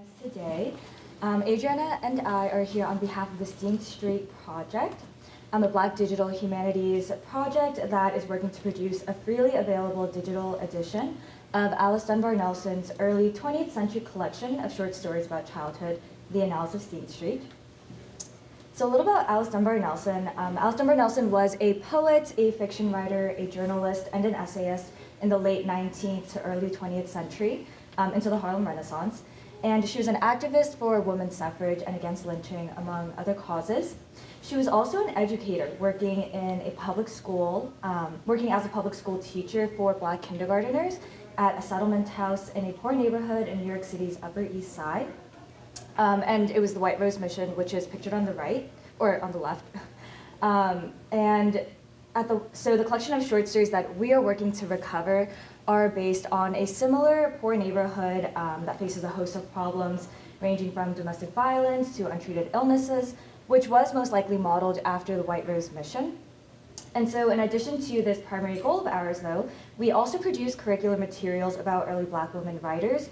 us today. Adrianna and I are here on behalf of the Steenth Street Project, a Black digital humanities project that is working to produce a freely available digital edition of Alice Dunbar-Nelson's early 20th century collection of short stories about childhood, The Annals of Steenth Street. So a little about Alice Dunbar-Nelson. Alice Dunbar-Nelson was a poet, a fiction writer, a journalist, and an essayist in the late 19th to early 20th century into the Harlem Renaissance. And she was an activist for women's suffrage and against lynching, among other causes. She was also an educator, working in a public school, working as a public school teacher for Black kindergarteners at a settlement house in a poor neighborhood in New York City's Upper East Side. And it was the White Rose Mission, which is pictured on the right, or on the left. So the collection of short stories that we are working to recover are based on a similar poor neighborhood that faces a host of problems, ranging from domestic violence to untreated illnesses, which was most likely modeled after the White Rose Mission. And so in addition to this primary goal of ours, though, we also produce curricular materials about early Black women writers,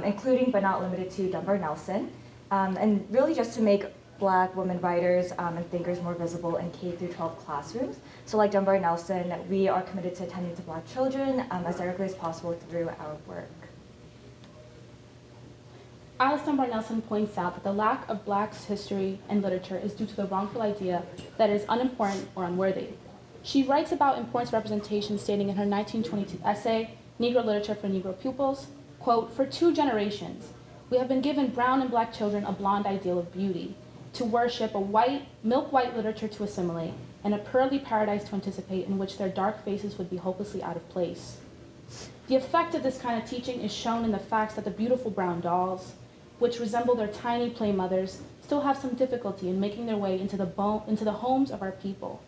including but not limited to Dunbar-Nelson, and really just to make Black women writers and thinkers more visible in K-12 classrooms. So like Dunbar-Nelson, we are committed to attending to Black children as directly as possible through our work. Alice Dunbar-Nelson points out that the lack of Black's history and literature is due to the wrongful idea that it is unimportant or unworthy. She writes about importance representation, stating in her 1922 essay, Negro Literature for Negro Pupils, quote, "For 2 generations, we have been given brown and Black children a blonde ideal of beauty, to worship, a milk-white literature to assimilate, and a pearly paradise to anticipate in which their dark faces would be hopelessly out of place. The effect of this kind of teaching is shown in the facts that the beautiful brown dolls, which resemble their tiny play mothers, still have some difficulty in making their way into the homes of our people,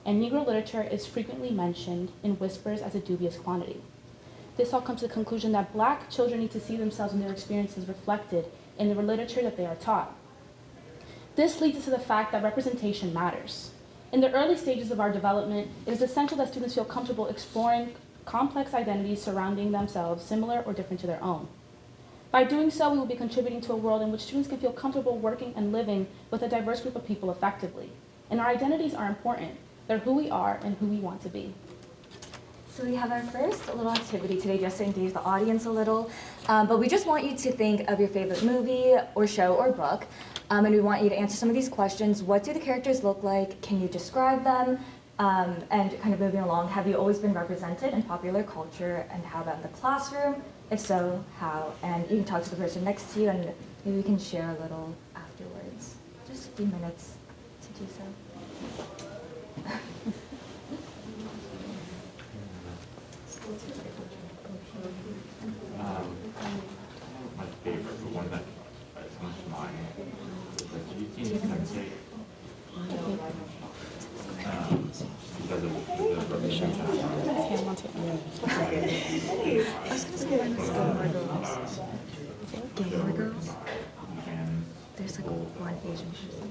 and Negro literature is frequently mentioned in whispers as a dubious quantity. This all comes to the conclusion that Black children need to see themselves and their experiences reflected in the literature that they are taught. This leads us to the fact that representation matters. In the early stages of our development, it is essential that students feel comfortable exploring complex identities surrounding themselves, similar or different to their own. By doing so, we will be contributing to a world in which students can feel comfortable working and living with a diverse group of people effectively. And our identities are important. They're who we are and who we want to be. So we have our first little activity today just to engage the audience a little, but we just want you to think of your favorite movie or show or book, and we want you to answer some of these questions. What do the characters look like? Can you describe them? And kind of moving along, have you always been represented in popular culture, and how about in the classroom? If so, how? And you can talk to the person next to you, and maybe we can share a little afterwards. Just a few minutes to do so. My favorite, the one that comes to mind, is the Cynthia, because of the representation. I was going to say Gilmore Girls. Gilmore Girls? There's like one Asian person.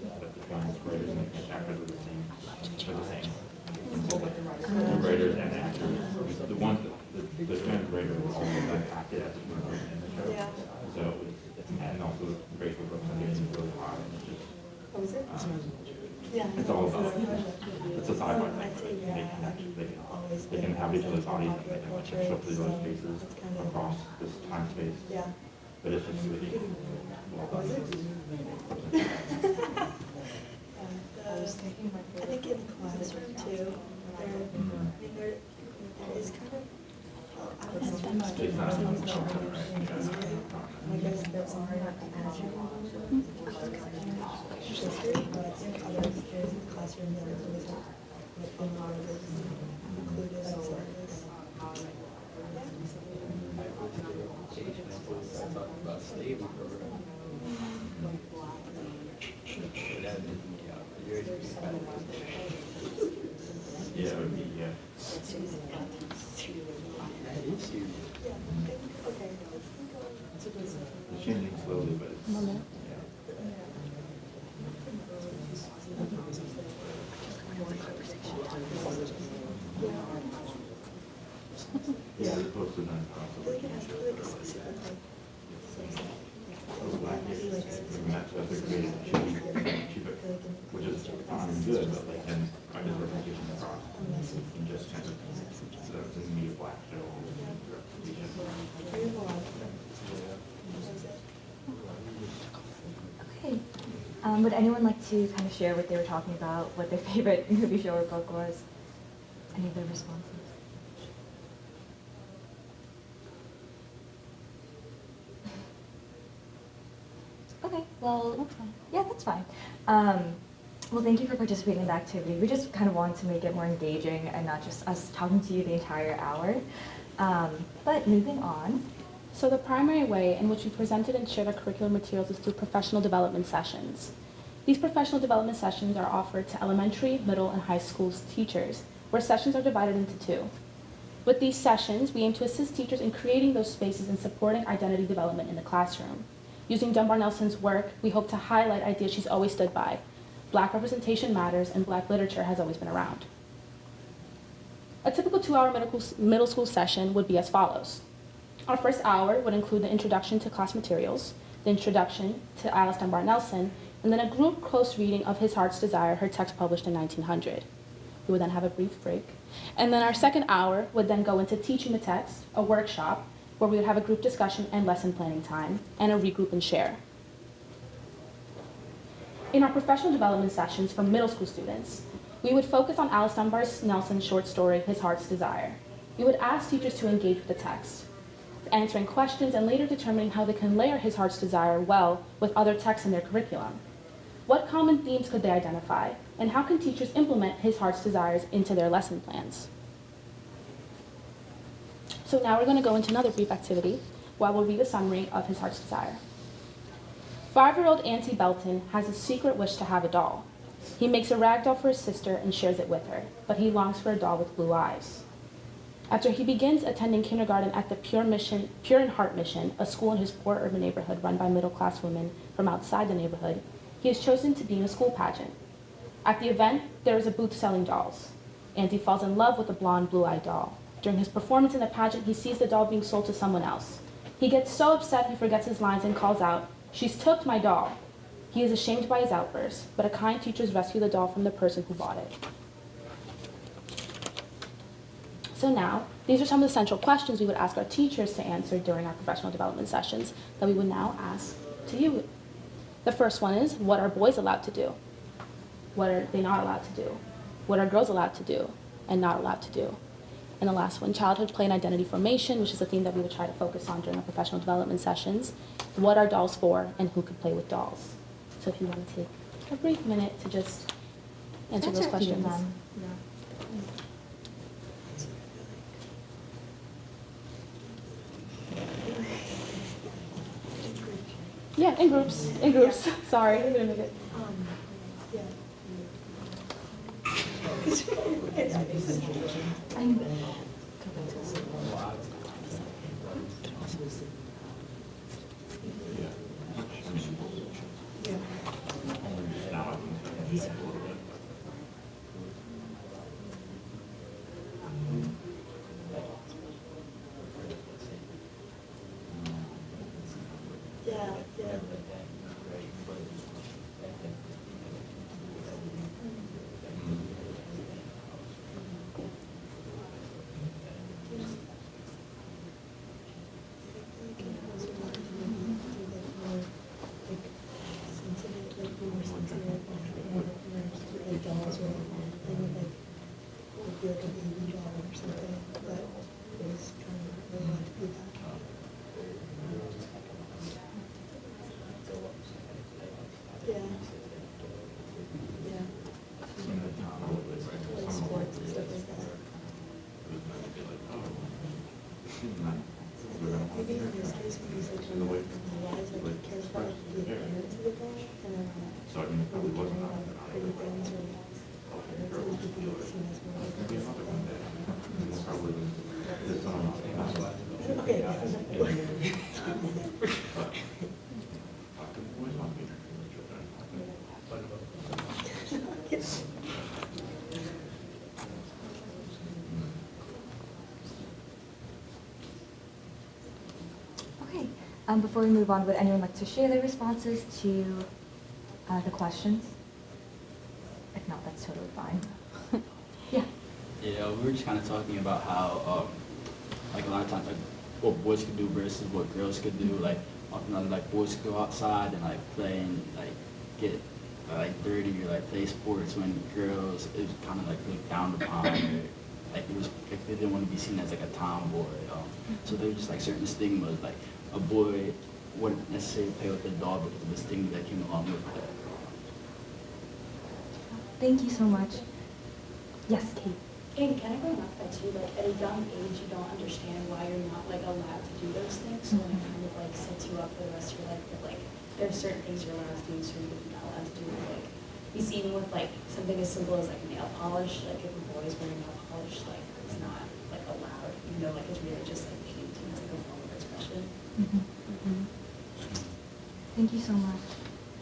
The writers and actors, the ones that the trans writer was also acted as in the show. Yeah. So, and also the racial representation is really high. It's just, Oh, is it? Yeah. it's all about, it's a sci-fi thing. They can have each other's bodies and they can show through those faces across this time space. Yeah. But it's just really well done. I think in the classroom too, there is kind of, I don't know. It's not I guess there's not history, but I think others, there's the classroom that are always like in our included in some of this. Yeah, it would be, yeah. Okay, let's think of. It's changing slowly, but it's, yeah. Yeah, as opposed to I feel like it has to be like a specific, like, like that's what they're creating, cheap it, which is good, but like, and I just representation across, and just kind of, the media black, so, Okay. Would anyone like to kind of share what they were talking about, what their favorite movie, show, or book was? Any of their responses? Okay, well, yeah, that's fine. Well, thank you for participating in the activity. We just kind of wanted to make it more engaging and not just us talking to you the entire hour. But moving on. So the primary way in which we presented and shared our curricular materials is through professional development sessions. These professional development sessions are offered to elementary, middle, and high school teachers, where sessions are divided into two. With these sessions, we aim to assist teachers in creating those spaces and supporting identity development in the classroom. Using Dunbar-Nelson's work, we hope to highlight ideas she's always stood by. Black representation matters, and Black literature has always been around. A typical 2-hour middle school session would be as follows. Our first hour would include the introduction to class materials, the introduction to Alice Dunbar-Nelson, and then a group close reading of His Heart's Desire, her text published in 1900. We would then have a brief break. And then our second hour would then go into teaching the text, a workshop, where we would have a group discussion and lesson planning time, and a regroup and share. In our professional development sessions for middle school students, we would focus on Alice Dunbar-Nelson's short story, His Heart's Desire. We would ask teachers to engage with the text, answering questions and later determining how they can layer His Heart's Desire well with other texts in their curriculum. What common themes could they identify, and how can teachers implement His Heart's Desires into their lesson plans? So now we're going to go into another brief activity while we'll read a summary of His Heart's Desire. 5-year-old Auntie Belton has a secret wish to have a doll. He makes a rag doll for his sister and shares it with her, but he longs for a doll with blue eyes. After he begins attending kindergarten at the Pure in Heart Mission, a school in his poor urban neighborhood run by middle-class women from outside the neighborhood, he is chosen to be in a school pageant. At the event, there is a booth selling dolls. Auntie falls in love with a blonde, blue-eyed doll. During his performance in the pageant, he sees the doll being sold to someone else. He gets so upset he forgets his lines and calls out, "She's took my doll." He is ashamed by his outburst, but a kind teachers rescue the doll from the person who bought it. So now, these are some of the central questions we would ask our teachers to answer during our professional development sessions that we would now ask to you. The first one is, what are boys allowed to do? What are they not allowed to do? What are girls allowed to do and not allowed to do? And the last one, childhood play and identity formation, which is a theme that we would try to focus on during our professional development sessions. What are dolls for, and who can play with dolls? So if you want to take a brief minute to just answer those questions. Yeah, in groups, Sorry, I'm gonna make it. Yeah. Dolls or they would like be like a baby doll or something, but it was kind of really hard to do that. Yeah. Like sports and stuff like that. Maybe in this case, when he's like really wise, like he cares about like the appearance of the doll, and then So I mean, it probably wasn't like pretty things or appearances would be seen as more like something. Okay, Before we move on, would anyone like to share their responses to the questions? If not, that's totally fine. Yeah. Yeah, we were just kind of talking about how, like a lot of times, like what boys could do versus what girls could do. Like, often, like boys could go outside and like play and like get like dirty or like play sports, when girls it was kind of like looked down upon, or like it was like they didn't want to be seen as like a tomboy. So there were just like certain stigmas, like a boy wouldn't necessarily play with a doll because of the stigma that came along with that. Thank you so much. Yes, Kate. And kind of going off that too, like at a young age, you don't understand why you're not like allowed to do those things. So then it kind of like sets you up for the rest of your life that like there are certain things you're allowed to do, certain things you're not allowed to do. Like you see even with like something as simple as like nail polish, like if a boy is wearing nail polish, like it's not like allowed, even though like it's really just like paint and it's like a form of expression. Thank you so much.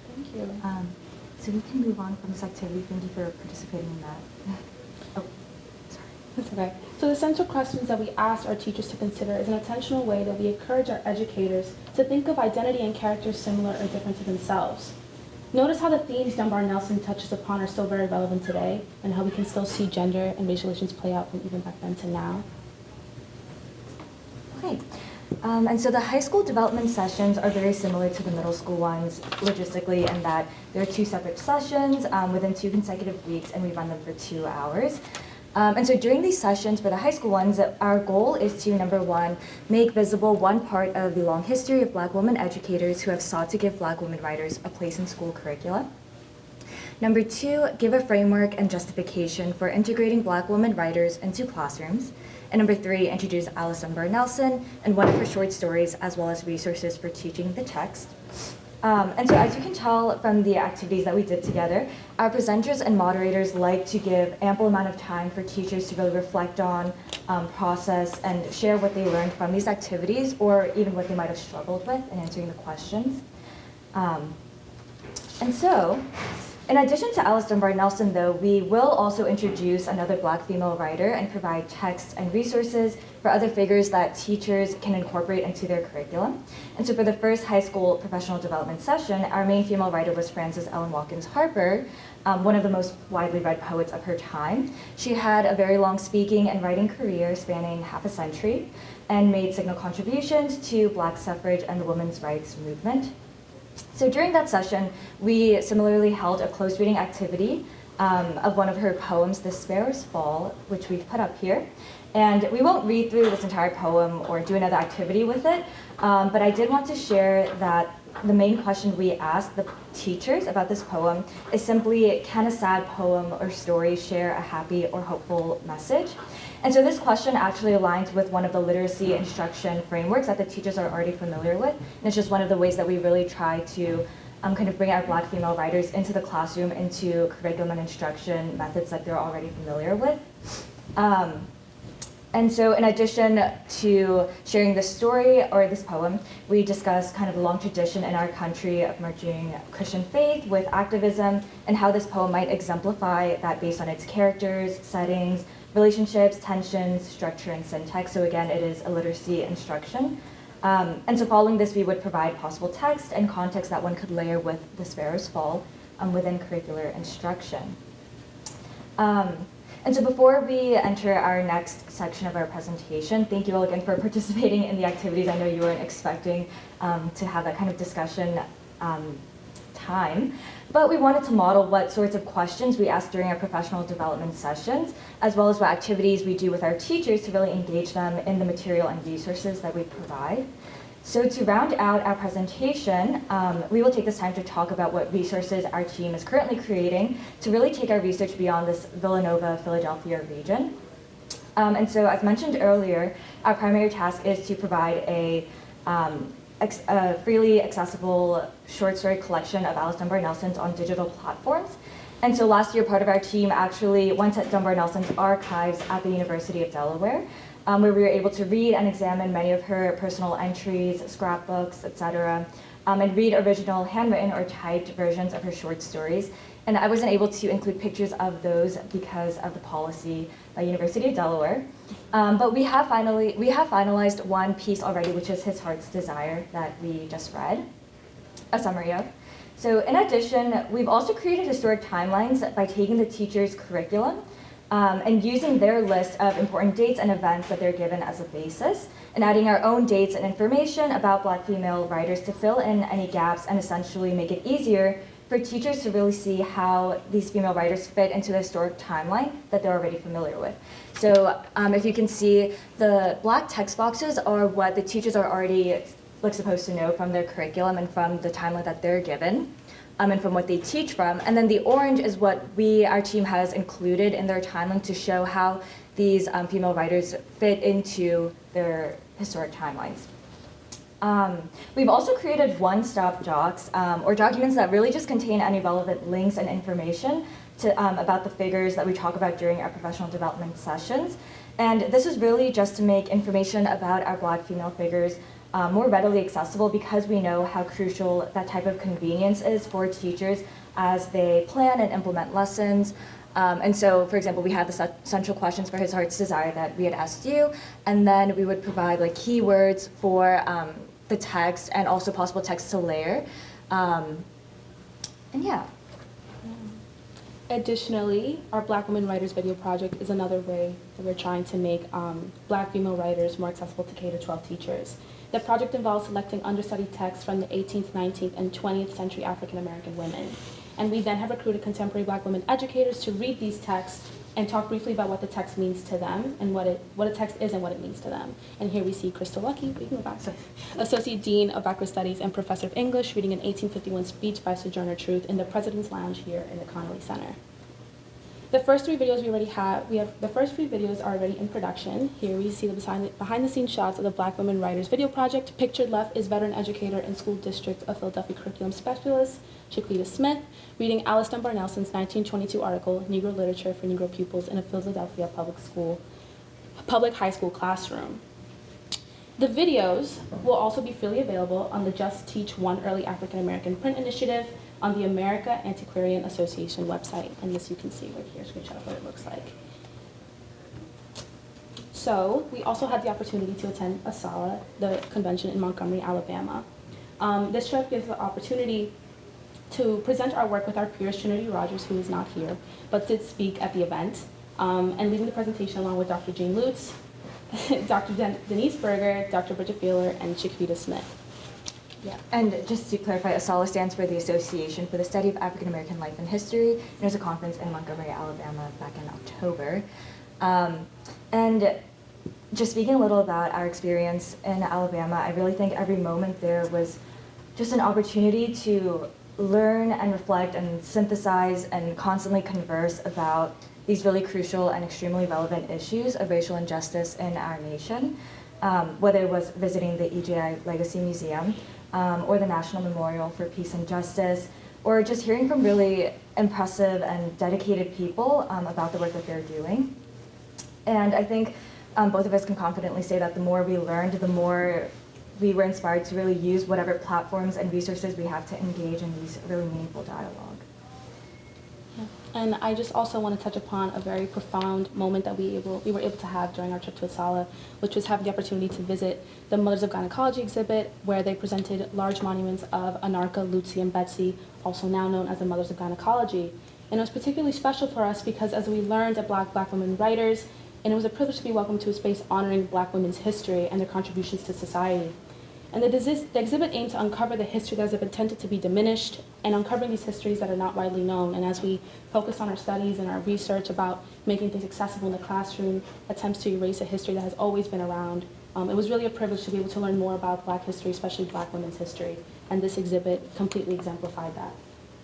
Thank you. So we can move on from this activity. Thank you for participating in that. Oh, sorry. That's okay. So the central questions that we asked our teachers to consider is an intentional way that we encourage our educators to think of identity and characters similar or different to themselves. Notice how the themes Dunbar-Nelson touches upon are still very relevant today, and how we can still see gender and racial relations play out from even back then to now. Okay. And so the high school development sessions are very similar to the middle school ones logistically, in that there are 2 separate sessions within 2 consecutive weeks, and we run them for 2 hours. And so during these sessions for the high school ones, our goal is to, number 1, make visible one part of the long history of Black women educators who have sought to give Black women writers a place in school curricula. Number 2, give a framework and justification for integrating Black women writers into classrooms. And number 3, introduce Alice Dunbar-Nelson and one of her short stories, as well as resources for teaching the text. And so as you can tell from the activities that we did together, our presenters and moderators like to give ample amount of time for teachers to really reflect on, process, and share what they learned from these activities, or even what they might have struggled with in answering the questions. And so, in addition to Alice Dunbar-Nelson, though, we will also introduce another Black female writer and provide text and resources for other figures that teachers can incorporate into their curriculum. And so for the first high school professional development session, our main female writer was Frances Ellen Watkins Harper, one of the most widely read poets of her time. She had a very long speaking and writing career spanning half a century, and made signal contributions to Black suffrage and the women's rights movement. So during that session, we similarly held a close reading activity of one of her poems, The Sparrow's Fall, which we've put up here. And we won't read through this entire poem or do another activity with it, but I did want to share that the main question we asked the teachers about this poem is simply, can a sad poem or story share a happy or hopeful message? And so this question actually aligns with one of the literacy instruction frameworks that the teachers are already familiar with. And it's just one of the ways that we really try to kind of bring our Black female writers into the classroom, into curriculum and instruction methods that they're already familiar with. And so in addition to sharing this story or this poem, we discussed kind of the long tradition in our country of merging Christian faith with activism, and how this poem might exemplify that based on its characters, settings, relationships, tensions, structure, and syntax. So again, it is a literacy instruction. And so following this, we would provide possible text and context that one could layer with The Sparrow's Fall within curricular instruction. And so before we enter our next section of our presentation, thank you all again for participating in the activities. I know you weren't expecting to have that kind of discussion time, but we wanted to model what sorts of questions we ask during our professional development sessions, as well as what activities we do with our teachers to really engage them in the material and resources that we provide. So to round out our presentation, we will take this time to talk about what resources our team is currently creating to really take our research beyond this Villanova, Philadelphia region. And so as mentioned earlier, our primary task is to provide a freely accessible short story collection of Alice Dunbar-Nelson's on digital platforms. And so last year, part of our team actually went to Dunbar-Nelson's archives at the University of Delaware, where we were able to read and examine many of her personal entries, scrapbooks, etc., and read original handwritten or typed versions of her short stories. And I wasn't able to include pictures of those because of the policy by University of Delaware. But we have finalized one piece already, which is His Heart's Desire that we just read a summary of. So in addition, we've also created historic timelines by taking the teacher's curriculum and using their list of important dates and events that they're given as a basis, and adding our own dates and information about Black female writers to fill in any gaps and essentially make it easier for teachers to really see how these female writers fit into the historic timeline that they're already familiar with. So if you can see, the black text boxes are what the teachers are already supposed to know from their curriculum and from the timeline that they're given, and from what they teach from. And then the orange is what our team has included in their timeline to show how these female writers fit into their historic timelines. We've also created one-stop docs, or documents that really just contain any relevant links and information about the figures that we talk about during our professional development sessions. And this is really just to make information about our Black female figures more readily accessible, because we know how crucial that type of convenience is for teachers as they plan and implement lessons. And so, for example, we had the central questions for His Heart's Desire that we had asked you, and then we would provide keywords for the text and also possible text to layer. And yeah. Additionally, our Black Women Writers video project is another way that we're trying to make Black female writers more accessible to K-12 teachers. The project involves selecting understudied texts from the 18th, 19th, and 20th century African American women. And we then have recruited contemporary Black women educators to read these texts and talk briefly about what the text means to them and what a text is and what it means to them. And here we see Crystal Lucky, we can go back, Associate Dean of Backward Studies and Professor of English, reading an 1851 speech by Sojourner Truth in the President's Lounge here in the Connolly Center. The first three videos the first three videos are already in production. Here we see the behind the scenes shots of the Black Women Writers video project. Pictured left is veteran educator and school district of Philadelphia curriculum specialist, Chiquita Smith, reading Alice Dunbar-Nelson's 1922 article, Negro Literature for Negro Pupils in a Philadelphia public high school classroom. The videos will also be freely available on the Just Teach One Early African American Print Initiative on the America Antiquarian Association website. And this you can see right here, screenshot of what it looks like. So we also had the opportunity to attend ASALH, the convention in Montgomery, Alabama. This trip gives the opportunity to present our work with our peers, Trinity Rogers, who is not here, but did speak at the event, and leading the presentation along with Dr. Jane Lutz, Dr. Denise Berger, Dr. Bridget Feeler, and Chiquita Smith. Yeah. And just to clarify, ASALH stands for the Association for the Study of African American Life and History. There's a conference in Montgomery, Alabama back in October. And just speaking a little about our experience in Alabama, I really think every moment there was just an opportunity to learn and reflect and synthesize and constantly converse about these really crucial and extremely relevant issues of racial injustice in our nation, whether it was visiting the EJI Legacy Museum or the National Memorial for Peace and Justice, or just hearing from really impressive and dedicated people about the work that they're doing. And I think both of us can confidently say that the more we learned, the more we were inspired to really use whatever platforms and resources we have to engage in these really meaningful dialogue. Yeah. And I just also want to touch upon a very profound moment that we were able to have during our trip to ASALH, which was having the opportunity to visit the Mothers of Gynecology exhibit, where they presented large monuments of Anarcha, Lucy, and Betsy, also now known as the Mothers of Gynecology. And it was particularly special for us because as we learned at Black women writers, and it was a privilege to be welcomed to a space honoring Black women's history and their contributions to society. And the exhibit aimed to uncover the history that has been tended to be diminished and uncovering these histories that are not widely known. And as we focus on our studies and our research about making things accessible in the classroom, attempts to erase a history that has always been around, it was really a privilege to be able to learn more about Black history, especially Black women's history. And this exhibit completely exemplified that.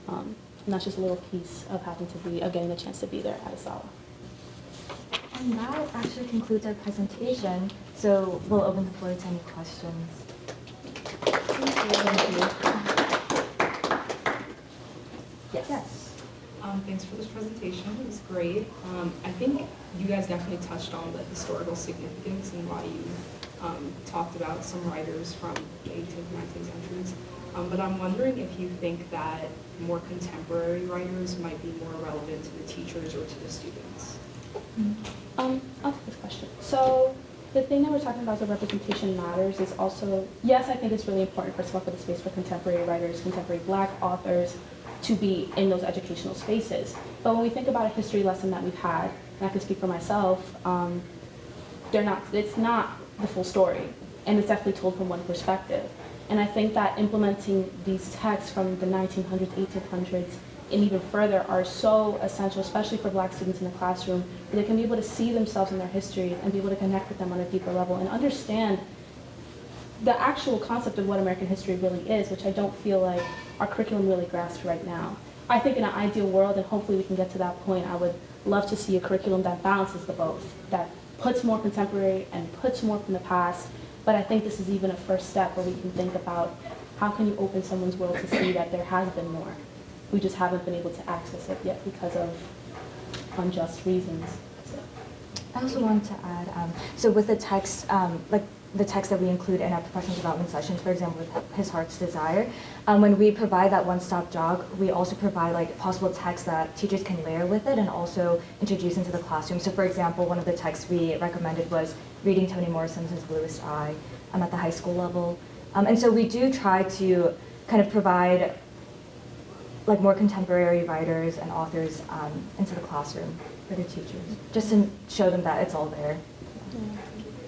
And that's just a little piece of getting the chance to be there at ASALH. And that actually concludes our presentation. So we'll open the floor to any questions. Thank you. Yes. Thanks for this presentation. It was great. I think you guys definitely touched on the historical significance and why you talked about some writers from the 18th and 19th centuries. but I'm wondering if you think that more contemporary writers might be more relevant to the teachers or to the students. I'll take this question. So the thing that we're talking about, the representation matters, is also, yes, I think it's really important, first of all, for the space for contemporary writers, contemporary Black authors, to be in those educational spaces. But when we think about a history lesson that we've had, and I can speak for myself, it's not the full story, and it's definitely told from one perspective. And I think that implementing these texts from the 1900s, 1800s, and even further are so essential, especially for Black students in the classroom, where they can be able to see themselves in their history and be able to connect with them on a deeper level and understand the actual concept of what American history really is, which I don't feel like our curriculum really grasps right now. I think in an ideal world, and hopefully we can get to that point, I would love to see a curriculum that balances the both, that puts more contemporary and puts more from the past. But I think this is even a first step where we can think about how can you open someone's world to see that there has been more. We just haven't been able to access it yet because of unjust reasons. I also wanted to add, so with the text, like the text that we include in our professional development sessions, for example, with His Heart's Desire, when we provide that one-stop jog, we also provide like possible texts that teachers can layer with it and also introduce into the classroom. So for example, one of the texts we recommended was reading Toni Morrison's His Bluest Eye at the high school level. And so we do try to kind of provide like more contemporary writers and authors into the classroom for the teachers, just to show them that it's all there.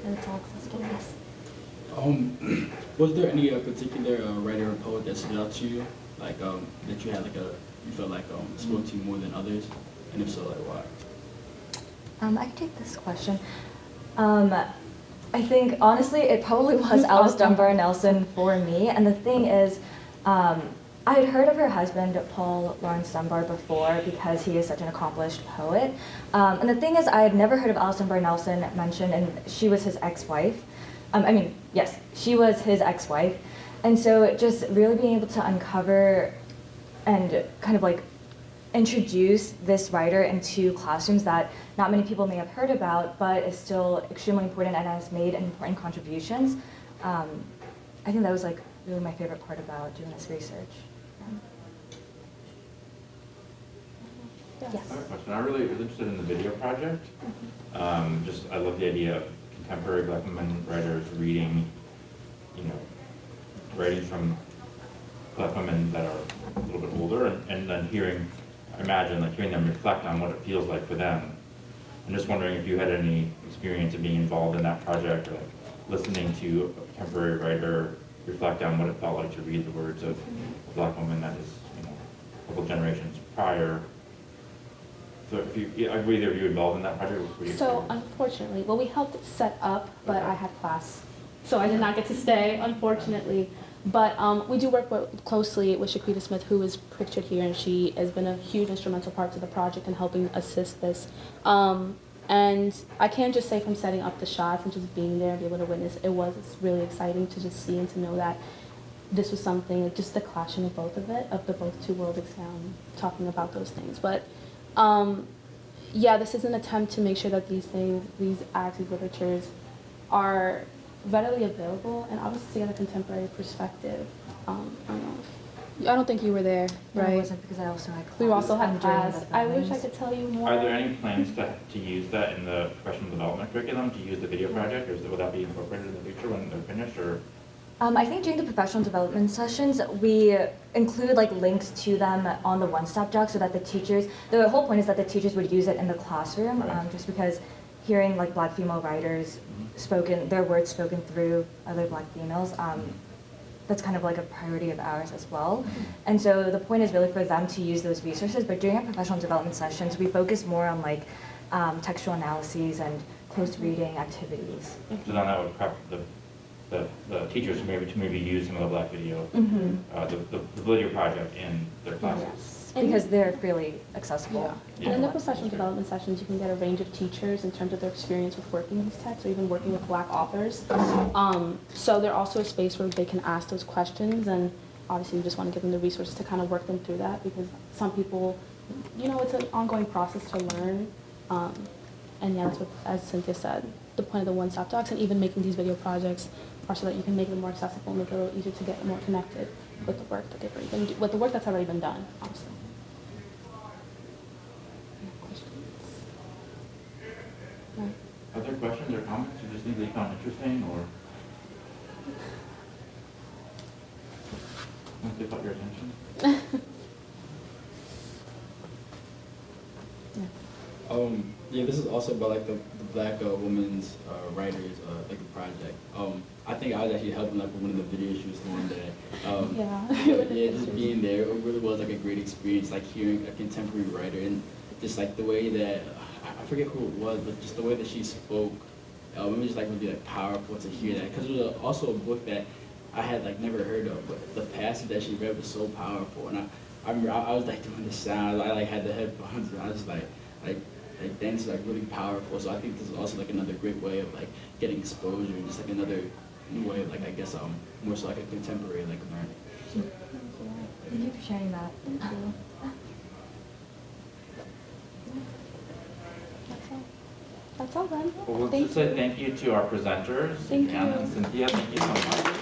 And it's all accessible. Yes. Was there any particular writer or poet that stood out to you, like that you had like you felt like spoke to you more than others, and if so, like why? I can take this question. I think honestly, it probably was Alice Dunbar-Nelson for me. And the thing is, I had heard of her husband, Paul Laurence Dunbar, before because he is such an accomplished poet. And the thing is, I had never heard of Alice Dunbar-Nelson mentioned, and she was his ex-wife. Yes, she was his ex-wife. And so just really being able to uncover and kind of like introduce this writer into classrooms that not many people may have heard about, but is still extremely important and has made important contributions. I think that was like really my favorite part about doing this research. Yes. I have a question. I really was interested in the video project. I love the idea of contemporary Black women writers reading, writings from Black women that are a little bit older, and then hearing them reflect on what it feels like for them. I'm just wondering if you had any experience of being involved in that project, or like listening to a contemporary writer reflect on what it felt like to read the words of a Black woman that is, a couple generations prior. So if were either of you involved in that project? So unfortunately, well, we helped set up, but I had class, so I did not get to stay, unfortunately. But we do work closely with Shaquita Smith, who is pictured here, and she has been a huge instrumental part to the project and helping assist this. And I can just say from setting up the shots and just being there and be able to witness, it was really exciting to just see and to know that this was something, just the clashing of both of it, of the both two worlds, talking about those things. But yeah, this is an attempt to make sure that these things, these acts, these literatures are readily available and obviously in a contemporary perspective. I don't think you were there, right? No, I wasn't, because I also had class. We also had during class. the I wish I filmings. could tell you more. Are there any plans to use that in the professional development curriculum, to use the video project, or will that be incorporated in the future when they're finished, or? I think during the professional development sessions, we include like links to them on the one-stop jog so that the whole point is that the teachers would use it in the classroom, Right. just because hearing like Black female writers their words spoken through other Black females, that's kind of like a priority of ours as well. And so the point is really for them to use those resources, but during our professional development sessions, we focus more on like textual analyses and close reading activities. So then that would prep the teachers to maybe use some of the Black video, the video project in their classes. Yes, because they're freely accessible. Yeah. And in the professional development sessions, you can get a range of teachers in terms of their experience with working with these texts or even working with Black authors. So they're also a space where they can ask those questions, and obviously you just want to give them the resources to kind of work them through that, because some people, it's an ongoing process to learn. And yeah, that's what, as Cynthia said, the point of the one-stop docs and even making these video projects are so that you can make them more accessible, make it a little easier to get more connected. with the work that they've already been, with the work that's already been done, honestly. Any questions? No? Other questions or comments, or just things that you found interesting, or things that caught your attention? Yeah, this is also about like the Black women's writers like the project. I think I was actually helping like with one of the videos she was doing there. Yeah, just being there, it really was like a great experience, like hearing a contemporary writer and just like the way that I forget who it was, but just the way that she spoke, it was just like really like powerful to hear that, because it was also a book that I had like never heard of, but the passage that she read was so powerful, and I remember I was like doing the sound, I like had the headphones, and I was just like then it's like really powerful. So I think this is also like another great way of like getting exposure, and just like another new way of like, I guess more so like a contemporary like learning. So, Thank you for sharing that. Thank you. That's all then. Well, let's Thank just say thank you to our presenters, Thank Adrianna you. and Cynthia. Thank you so much.